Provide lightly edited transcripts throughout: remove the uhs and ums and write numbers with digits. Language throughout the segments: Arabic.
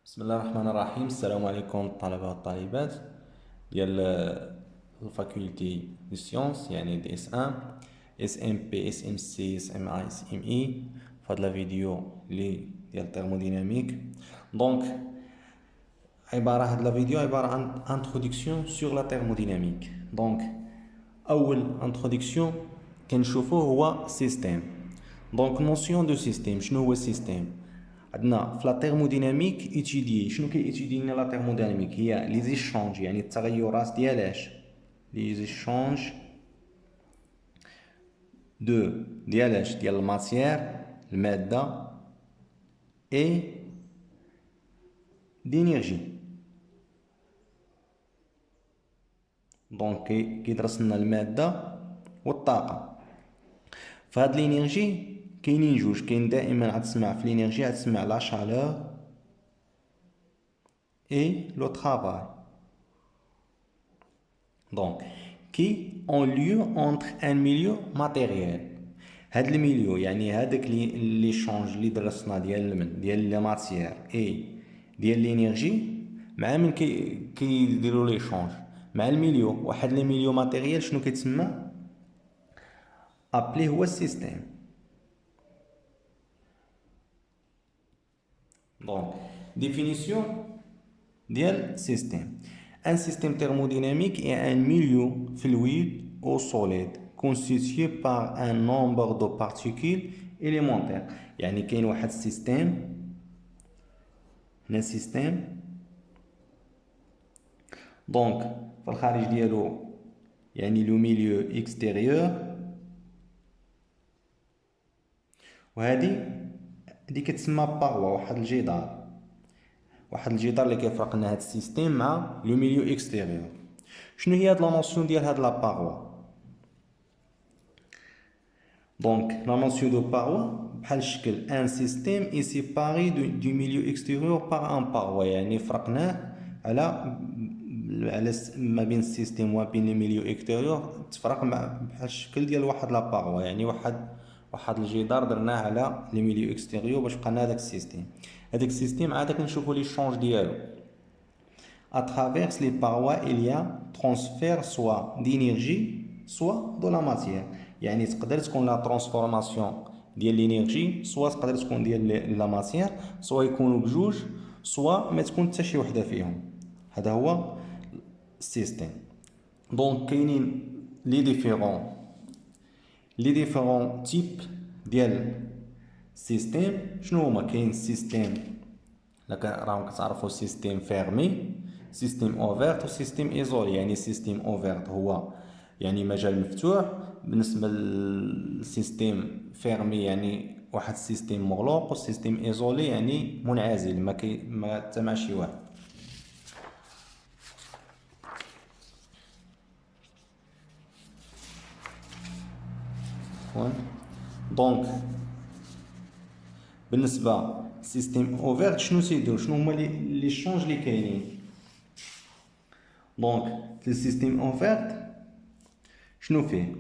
بسم الله الرحمن الرحيم. السلام عليكم الطلبة والطالبات ديال الفاكولتي دي سيونس، يعني دي اس ان اس ام بي اس ام سي اس ام اي اس ام اي. في هاد لا فيديو لي ديال الترموديناميك. دونك هاد لا فيديو عبارة عن انتروداكسيون سور لا ترموديناميك. دونك اول انتروداكسيون كنشوفوه هو سيستيم. دونك نوسيون دو سيستيم، شنو هو السيستيم؟ عندنا في لا تيرموديناميك ايتيدي، شنو ايتيدي لنا لا تيرموديناميك؟ هي لي زيشونج، يعني التغيرات ديال لي زيشونج ديال الماتيير، الماده، اي دينيرجي. دونك كيدرس لنا الماده والطاقه. فهاد لينيرجي كاينين جوج، كاين دائما غتسمع في لينيرجي غتسمع لا شالور اي لو travail. Donc, qui ont lieu entre un milieu matériel. هاد الميليو يعني هاداك لي شونج اللي درسنا ديال لي ماتيير اي ديال لينيرجي، مع من كيديروا لي شونج مع الميليو. واحد لي ميليو ماتيريال شنو كيتسمى؟ ابلي هو السيستيم. دونك définition ديال système. Un système thermodynamique est un milieu fluide ou solide constitué par un nombre de particules élémentaires. يعني كاين واحد السيستيم، هنا سيستيم. دونك في الخارج ديالو يعني لو ميليو اكستيريور، وهادي كتسمى باغوا، واحد الجدار اللي كيفرق لنا هاد السيستيم مع لو ميليو اكستيريور. شنو هي هاد لا نوسيون ديال هاد لا باغوا؟ Donc, la notion de paroi, بحال الشكل un système est séparé du milieu extérieur par un paroi، يعني فرقناه على ما بين السيستيم وما بين الميليو اكستيريور، تفرق بحال الشكل ديال واحد لا باغوا، يعني واحد الجدار درناه على لي ميليو اكستيريور باش بقى لنا هذاك السيستيم. هذاك السيستيم عاد كنشوفوا لي شونج ديالو. À travers les parois, il y a transfert soit d'énergie, soit de la matière. يعني تقدر تكون لا ترانسفورماسيون ديال لينيرجي، سوا تقدر تكون ديال لا ماتيير، سوا يكونوا بجوج، سوا ما تكون حتى شي وحده فيهم. هذا هو السيستيم. دونك كاينين لي ديفيرون تيب ديال السيستيم. شنو هما؟ كاين السيستيم راهم كتعرفوا سيستيم فيرمي، سيستيم اوفيرت وسيستيم ايزولي. يعني سيستيم اوفيرت هو يعني مجال مفتوح، بالنسبه للسيستيم فيرمي يعني واحد السيستيم مغلوق، والسيستيم ايزولي يعني منعزل، ما تما شي واحد. دونك بالنسبه للسيستيم اوفيرت شنو تيدير؟ شنو هما لي شونج اللي كاينين؟ دونك في السيستيم اوفيرت شنو فيه؟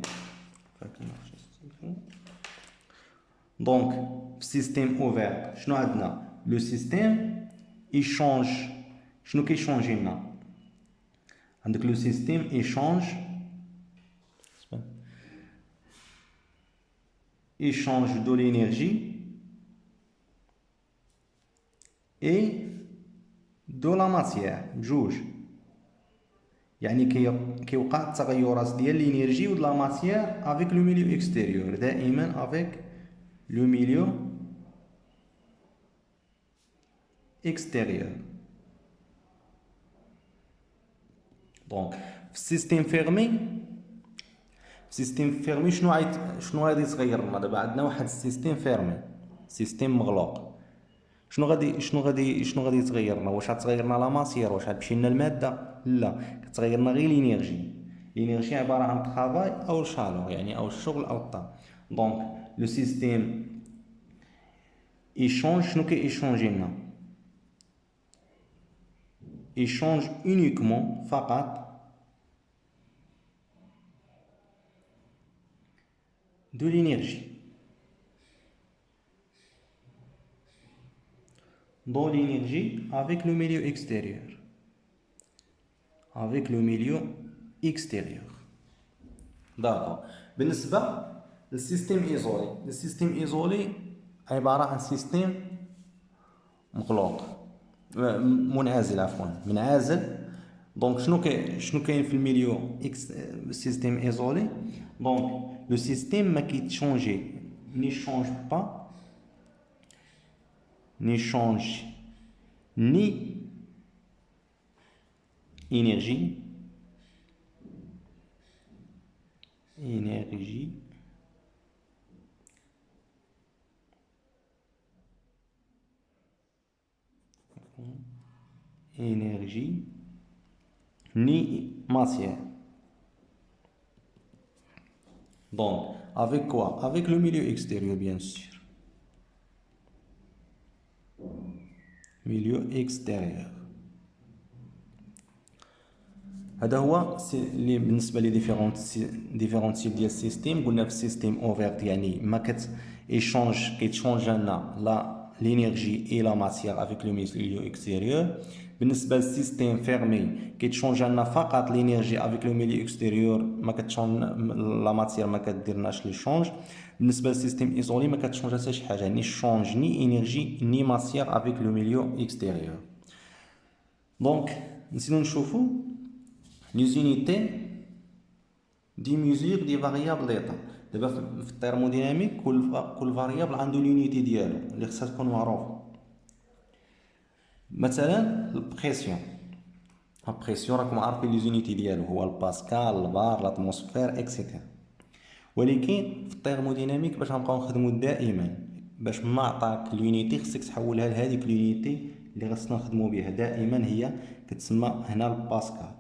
دونك في السيستيم اوفير شنو عندنا؟ لو سيستيم يشونج. شنو كيشونجي لنا؟ عندك لو سيستيم يشونج دو لينيرجي اي دو لا ماتيير، بجوج. يعني كيوقع التغيرات ديال لينيرجي و لا ماتيير افيك لو ميليو اكستيريور، دائما افيك لو ميليو اكستيريور. دونك في السيستيم فيرمي شنو غادي يتغير لنا؟ دابا عندنا واحد السيستيم فيرمي، سيستيم مغلوق. شنو غادي يتغير لنا؟ واش غتغير لنا لا ماتيير؟ واش غتمشي لنا الماده؟ لا، كتغير لنا غير لينيرجي عباره عن طرافاي او شالور، يعني او الشغل او الطاقه. دونك لو سيستيم يشونج. شنو كيشونجي لنا؟ يشونج اونيكمون، فقط، de l'énergie. dans l'énergie avec le milieu extérieur. Avec le milieu extérieur. D'accord. بالنسبة للسيستم ايزولي، السيستم ايزولي عبارة عن سيستم مغلوق، منعزل عفوا، منعزل. دونك شنو كاين في الميليو سيستم ايزولي؟ دونك لو سيستم ما كيتشونجي ني شونج با ني شونج ني énergie ni matière. Donc, avec quoi? Avec le milieu extérieur, bien sûr. Milieu extérieur. هذا هو اللي بالنسبه لي ديفيرونت تيب ديال السيستيم. قلنا في السيستيم اوفيرت يعني ما كيتشونج لنا لا لينيرجي اي لا ماتيير افيك لو ميليو اكستيريور. بالنسبه للسيستيم فيرمي كيتشونج لنا فقط لينيرجي افيك لو ميليو اكستيريور، ما كتشونج لا ماتيير، ما كديرناش لي شونج. بالنسبه للسيستيم ايزولي ما كتشونج حتى شي حاجه، ني شونج ني انرجي ني ماتيير افيك لو ميليو اكستيريور. دونك نسيو نشوفو les unités دي mesure دي variable d'état. دابا في الثيرموديناميك كل فاريابل عنده لونيتي ديالو اللي خصها تكون معروفه. مثلا البريسيون، البريسيون راكم عارفين لي زونيتي ديالو هو الباسكال، البار، لاتموسفير اكسيتيرا. ولكن في الثيرموديناميك باش غنبقاو نخدمو دائما، باش ما عطاك لونيتي خصك تحولها لهذيك لونيتي اللي خصنا نخدمو بها دائما، هي كتسمى هنا الباسكال.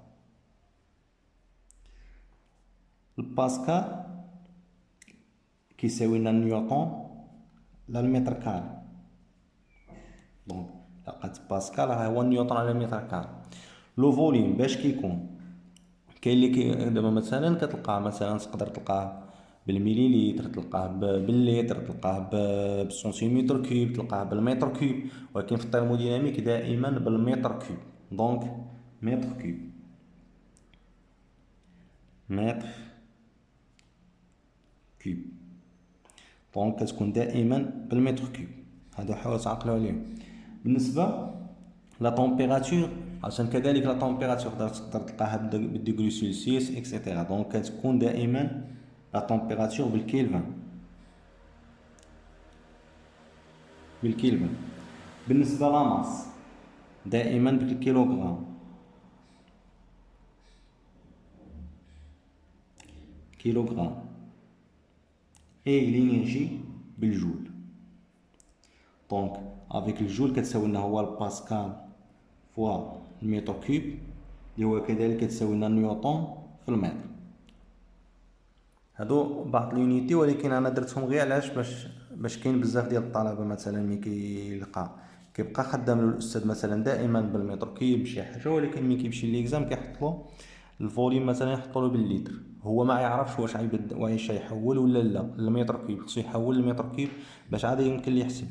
الباسكال كيساوي لنا نيوتن على المتر كاري. دونك لقيت باسكال راه هو نيوتن على المتر كاري. لو فوليوم باش كيكون كاين اللي دابا مثلا كتلقاه، مثلا تقدر تلقاه بالمليليتر، تلقاه بالليتر، تلقاه بالسنتيمتر كيوب، تلقاه بالمتر كيوب، ولكن في الثيرموديناميك دائما بالمتر كيوب. دونك متر كيوب، متر كيوب، دونك كتكون دائما بالمتر كيوب. هادو حاولوا تعقلوا عليهم. بالنسبه لا طومبيراتور عشان كذلك لا طومبيراتور تقدر تلقاها بالديغري سيلسيوس اكسيتيرا. دونك كتكون دائما لا طومبيراتور بالكيلفان. بالنسبه لا ماس دائما بالكيلوغرام. اي لينيرجي بالجول. دونك افيك الجول كتساوي لنا هو الباسكال فوا المتر كيوب، اللي هو كذلك كتساوي لنا نيوتن في المتر. هادو بعض لونيتي، ولكن انا درتهم غير علاش باش كاين بزاف ديال الطلبه مثلا ملي كيبقى خدام له الاستاذ مثلا دائما بالمتر كيوب شي حاجه، ولكن ملي كيمشي ليكزام كيحط له الفوليوم مثلا يحط له بالليتر، هو ما يعرفش واش يحول ولا لا المتر كيوب، خصو يحول المتر كيوب باش عاد يمكن ليه يحسب.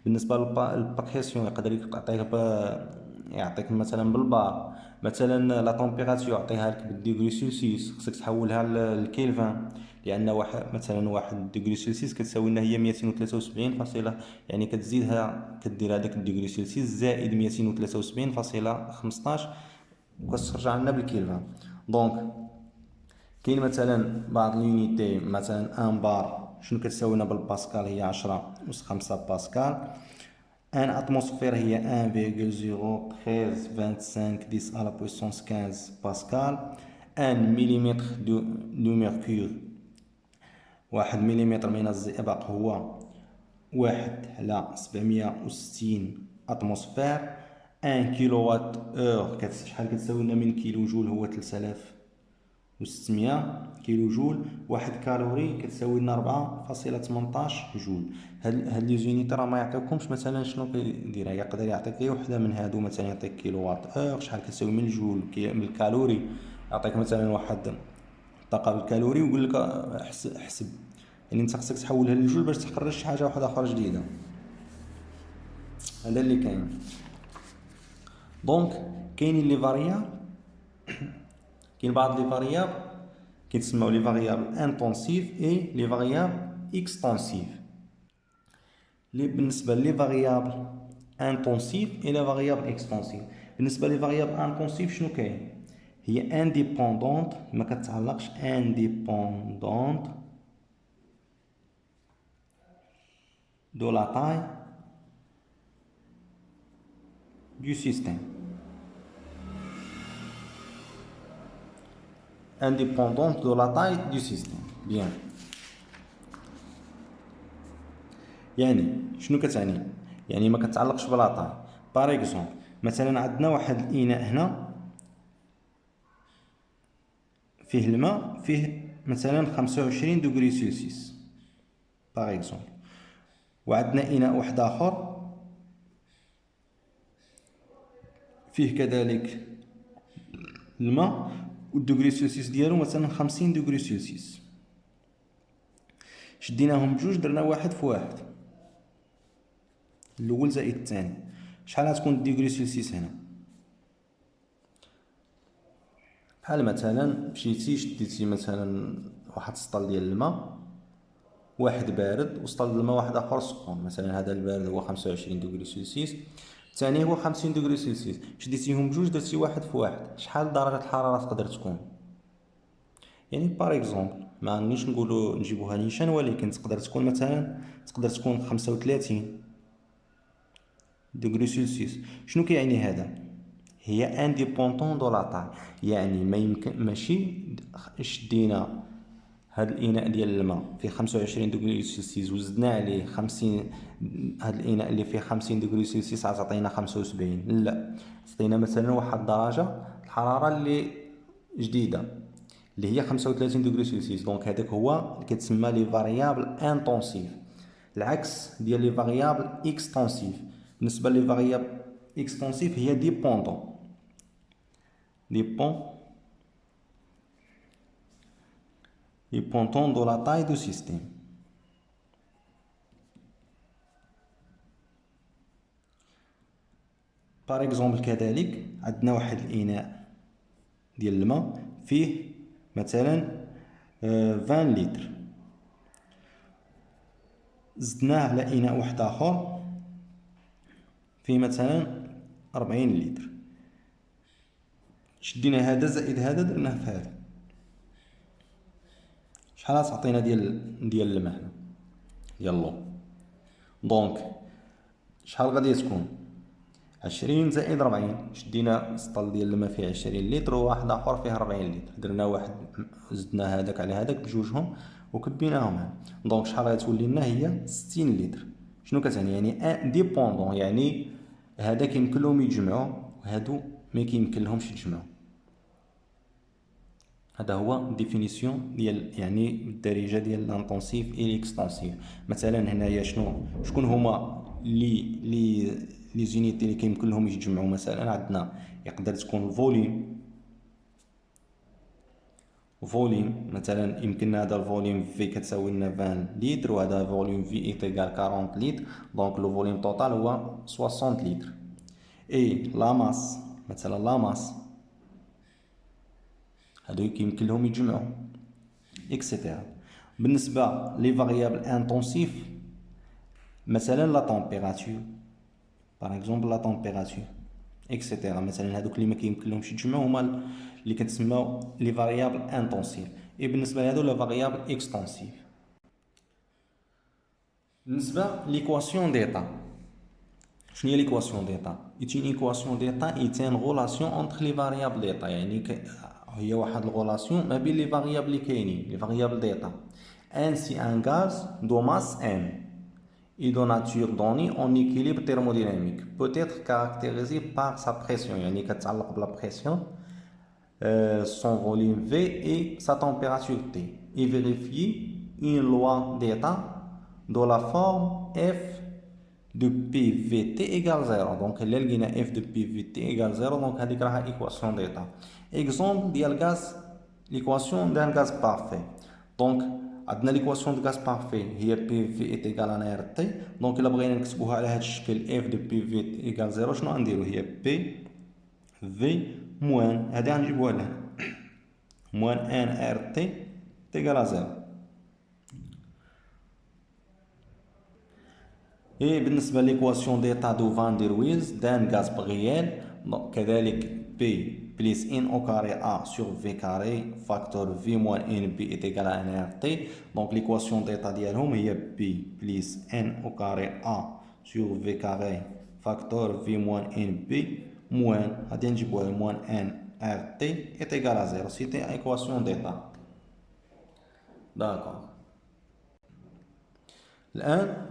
بالنسبه للبريسيون يقدر يعطيك مثلا بالبار، مثلا لا طومبيراتور يعطيها لك بالديغري سيلسيوس، خصك تحولها للكيلفان، لان واحد ديغري سيلسيوس كتساوي لنا هي 273 فاصله، يعني كتزيدها كدير هذاك الديغري سيلسيوس زائد 273.15 وكترجع لنا بالكيلفان. دونك كاين مثلا بعض لونيتي، مثلا ان بار شنو كتساوي لنا بالباسكال هي 10 أس 5 باسكال. ان اتموسفير هي 1,01325 على بويسونس 15 باسكال. ان مليمتر دو ميركور، 1 مليمتر من الزئبق هو 1/760 اتموسفير. 1 كيلووات اور شحال كتساوي لنا من كيلو جول هو 3600 كيلو جول. 1 كالوري كتساوي لنا 4.18 جول. هاد لي زونيتي راه ما يعطيوكمش مثلا شنو كيدير، يقدر يعطيك غير وحده من هادو، مثلا يعطيك كيلووات اور شحال كتساوي من الجول بالكالوري، يعطيك مثلا واحد الطاقه بالكالوري ويقول لك احسب، يعني انت خصك تحولها للجول باش تخرج شي حاجه واحده اخرى جديده. هذا اللي كاين. دونك كاينين لي فاريابل، كاين بعض لي فاريابل كيتسموا لي فاريابل انتونسيف اي لي فاريابل اكستونسيف. لي بالنسبه لي فاريابل انتونسيف اي لي فاريابل اكستونسيف. بالنسبه لي فاريابل انتونسيف شنو كاين؟ هي انديبوندونت، ما كتعلقش، انديبوندونت دو لا تاي du système. Indépendante de la taille du système. Bien. يعني شنو كتعني؟ يعني ما كتعلقش بلا طاي. باغ اكزومبل مثلا عندنا واحد الاناء هنا فيه الماء، فيه مثلا 25 دوغري سلسيوس باغ اكزومبل، وعندنا اناء واحد اخر فيه كذلك الماء والدوغري سلسيوس ديالو مثلا 50 دوغري سلسيوس. شديناهم بجوج درنا واحد في واحد، الاول زائد الثاني، شحال غتكون الديغري سلسيوس هنا؟ بحال مثلا مشيتي شديتي مثلا واحد السطل ديال الماء واحد بارد وسطل الماء واحد اخر سخون، مثلا هذا البارد هو 25 دوغري سلسيوس، الثاني هو 50 دوغري سلسيوس، شديتيهم بجوج درتي واحد في واحد، شحال درجة الحرارة تقدر تكون؟ يعني بار اكزومبل ما غنيش نقولوا نجيبوها نيشان، ولكن تقدر تكون مثلا تقدر تكون 35 دوغري سلسيوس. شنو كيعني هذا؟ هي انديبوندون دو لا طاي، يعني ما يمكن ماشي شدينا هاد الاناء ديال الماء فيه 25 دوغري سلسيوس وزدنا عليه 50، هاد الاناء اللي فيه 50 دوغري سلسيوس عطينا 75، لا، عطينا مثلا واحد درجه الحراره اللي جديده اللي هي 35 دوغري سلسيوس. دونك هذاك هو اللي كيتسمى لي فاريابل انتونسيف، العكس ديال لي فاريابل اكستونسيف. بالنسبه لي فاريابل اكستونسيف هي ديبوندون dépendant de la taille du système. par exemple كذلك عندنا واحد الإناء ديال الماء فيه مثلا 20 لتر، زدناه على إناء واحد آخر فيه مثلا 40 لتر، شدينا هذا زائد هذا درناه في هذا، شحال غتعطينا ديال الماء هنا ديال لو؟ دونك شحال غادي تكون؟ 20 زائد 40، شدينا سطل ديال الماء فيه 20 لتر وواحد اخر فيه 40 لتر، درنا واحد زدنا هذاك على هذاك بجوجهم وكبيناهم هنا، دونك شحال غتولي لنا؟ هي 60 لتر. شنو كتعني؟ يعني ديبوندون، يعني هذا كيمكن لهم يتجمعوا وهادو ما كيمكن لهمش يتجمعوا. هذا هو ديفينيسيون ديال يعني الدارجه ديال الانتونسيف اي الاكستونسيف. مثلا هنايا شكون هما لي زونيتي اللي كيمكن لهم يتجمعوا؟ مثلا عندنا يقدر تكون فوليوم مثلا يمكننا هذا الفوليوم في كتساوي لنا 20 لتر وهذا فوليوم في ايتيغال 40 لتر، دونك لو فوليوم توتال هو 60 لتر. اي لا ماس مثلا لا ماس هادو كيمكن لهم يتجمعوا اكسيتيرا. بالنسبه لي فاريابل انتونسيف مثلا لا تمبيراتور باغ اكزومبل لا تمبيراتور اكسيتيرا، مثلا هادوك اللي ما كيمكن لهمش يتجمعوا هما اللي كتسموا لي فاريابل انتونسيف. اي بالنسبه لهادو لا فاريابل اكستونسيف. بالنسبه ليكواسيون ديتا، شنو هي ليكواسيون ديتا؟ ايتين ايكواسيون ديتا ايتين غولاسيون اونتر لي فاريابل ديتا، يعني هي واحد الغولاسيون ما بين لي فاريابل اللي كاينين، لي فاريابل ديتا. Ainsi un gaz de masse M et de nature donnée en équilibre thermodynamique peut être caractérisé par sa pression، يعني كتعلق بلا pression، son volume V et sa température T، et vérifier une loi d'état de la forme F de PVT égale 0. Donc اللي لقينا F de PVT égale 0 donc هذيك راها équation d'état. Exemple ديال gaz، l'équation d'un gaz parfait. Donc عندنا ليكواسيون دو غاز بارفي هي بي في ايت ايكال ان ار تي. دونك الا بغينا نكتبوها على هذا الشكل اف دو بي في ايكال زيرو، شنو غنديرو؟ هي بي في موان هادي غنجيبوها لهنا موان ان ار تي ايكال زيرو. اي بالنسبه ليكواسيون ديتا دو فان دير ويلز دان غاز بغيال كذلك بي بليس ان او كاري ا سور في كاري فاكتور في موان ان بي est égal à ان ار تي. دونك ليكواسيون ديتا ديالهم هي بي بليس ان او كاري ا سور في كاري فاكتور في موان ان بي موان غادي نجيبوها موان ان ار تي est égal à زيرو. سيتي ايكواسيون ديتا. داكوغ. الان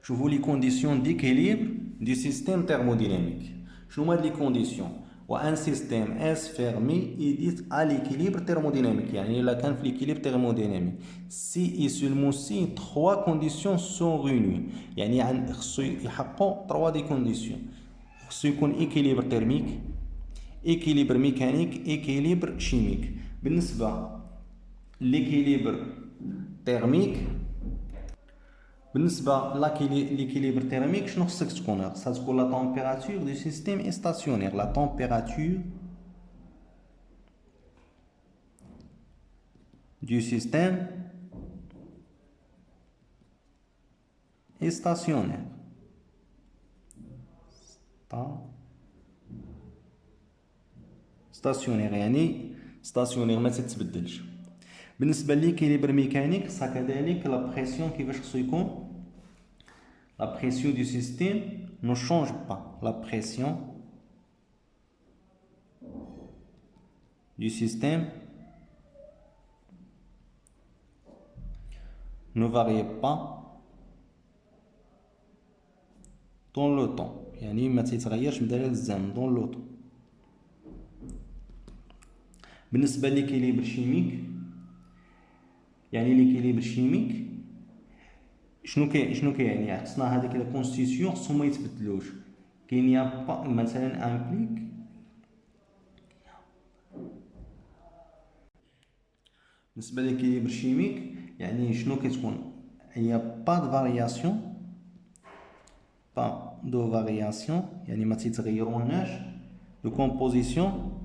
شوفوا لي كونديسيون ديكيليبر دو سيستيم thermodynamique. شنو هما هاد لي كونديسيون؟ وان سيستيم اس فيرمي يديت ا ليكيليبر thermodynamique، يعني الا كان في ليكيليبر thermodynamique سي اي سولمون سي 3 كونديسيون سون ريوني، يعني خصو يحققوا 3 دي كونديسيون. خصو يكون ايكيليبر تيرميك، ايكيليبر ميكانيك، ايكيليبر شيميك. بالنسبه ليكيليبر تيرميك، بالنسبه ليكيليبر تيرميك شنو خصك تكون؟ خصها تكون لا تمبيراتور دو سيستيم اي ستاسيونير. لا تمبيراتور دو سيستيم اي ستاسيونير. ستاسيونير يعني ستاسيونير ما تتبدلش. بالنسبه ليكيليبر ميكانيك خصها كذلك لا بريسيون كيفاش خصو يكون؟ La pression du système ne change pas. La pression du système ne varie pas dans le temps. يعني ما تيتغيرش مدال الزمن dans le temps. بالنسبة ليكيليبر شيميك، يعني ليكيليبر شيميك شنو كيعني؟ خصنا هذيك لا كونستيتيون خصهم ما يتبدلوش. كاين يا با مثلا امبليك بالنسبه للكيليبر شيميك يعني شنو كتكون؟ هي با دو فارياسيون، با دو فارياسيون يعني ما تيتغيروناش دو كومبوزيسيون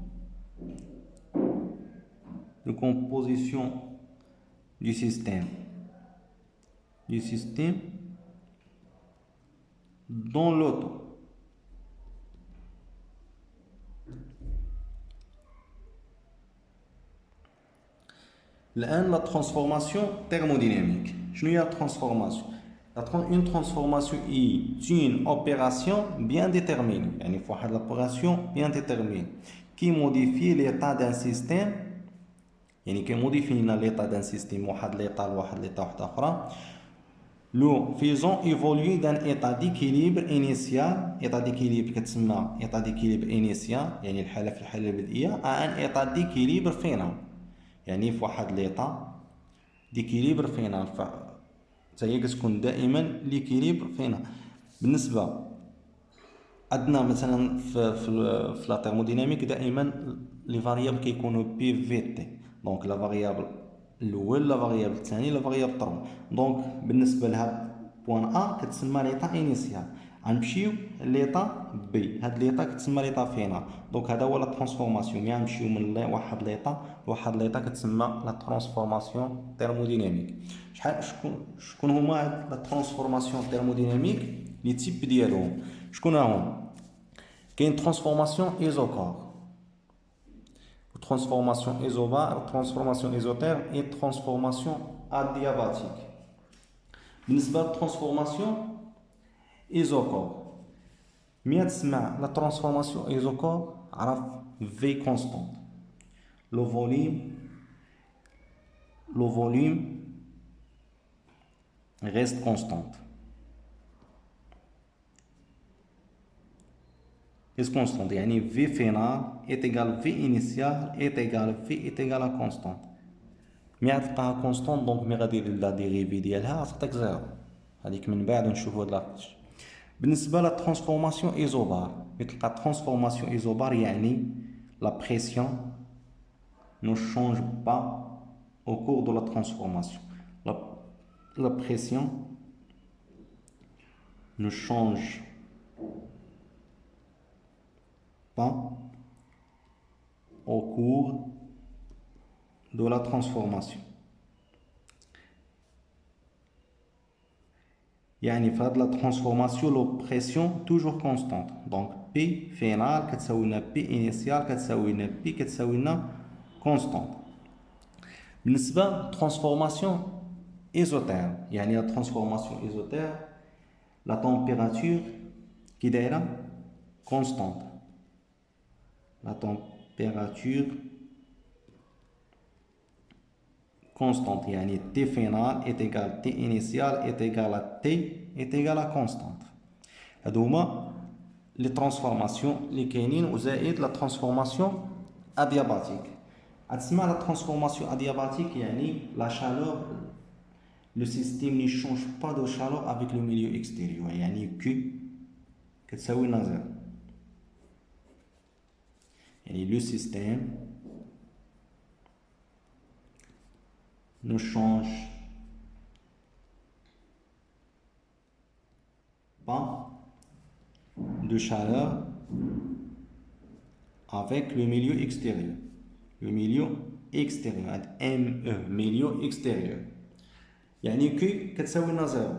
du système dans le temps. الآن la transformation thermodynamique. شنو هي transformation؟ Une transformation est une opération bien déterminée، يعني في واحد l'opération bien déterminée qui modifie l'état d'un système، يعني كيموديفي لنا l'état d'un système واحد l'état لواحد l'état واحد اخرى لو faisant évoluer d'un état d'équilibre initial. état d'équilibre كتسمى état d'équilibre initial يعني الحاله في الحاله البدئيه à un état d'équilibre final، يعني في واحد l'état d'équilibre final حتى هي كتكون دائما ليكيليبر فينا. بالنسبه عندنا مثلا في لا تيرموديناميك دائما لي فاريابل كيكونوا بي في تي. دونك لا فاريابل الاول، لا فاريابل الثاني، لا فاريابل 3. دونك بالنسبه لهاد بوان ا كتسمى ليطا انيسيال، غنمشيو ليطا بي، هاد ليطا كتسمى ليطا فينال. دونك هذا هو لا ترانسفورماسيون، ملي غنمشيو من واحد ليطا لواحد ليطا كتسمى لا ترانسفورماسيون تيرموديناميك. شكون هما هاد لا ترانسفورماسيون تيرموديناميك؟ لي تيب ديالهم شكون هما؟ كاين ترانسفورماسيون ايزوكور، transformation isobare, transformation isotherme et transformation adiabatique. بالنسبة للترانسفورماسيون ايزوكور، ملي تسمع لا ترانسفورماسيون ايزوكور عرف في كونستانت، لو فوليوم reste constante. Est constante يعني V final est égal V initial est égal V est égal à constante. مي غتلقاها كونستانت دونك مي غادير لا ديريفي ديالها غتعطيك زيرو. هذيك من بعد نشوفوا هاد لاكتش. بالنسبه لا ترانسفورماسيون ايزوبار، تلقى ترانسفورماسيون ايزوبار يعني لا بريسيون ne change pas au cours de la transformation. la pression ne change pas au cours de la transformation. يعني في هاد la transformation la pression toujours constante. Donc P final كتساوي لنا P initial كتساوي لنا P كتساوي لنا constante. بالنسبة transformation isotherme يعني la transformation isotherme la température qui est constante. La température constante يعني T final est égal à T initial est égal à T est égal à constante. هادو هما les transformations اللي كاينين وزائد la transformation adiabatique. تسمى la transformation adiabatique يعني la chaleur le système ne change pas de chaleur avec le milieu extérieur يعني Q كتساوي لنا زيرو. يعني le système ne change pas de chaleur avec le milieu extérieur. Le milieu extérieur ME milieu extérieur يعني كي كتساوي لنا زيرو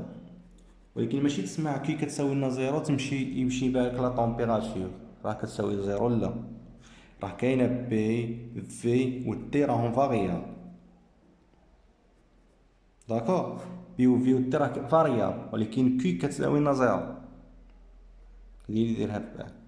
ولكن ماشي تسمع كي كتساوي لنا زيرو يمشي بالك لا طومبيراتور راه كتساوي زيرو لا راه كاينه بي في و تي راهم فاريابل داكور بي و في و تي راه فاريابل ولكن كي كتساوي لنا زيرو اللي ديرها في بالك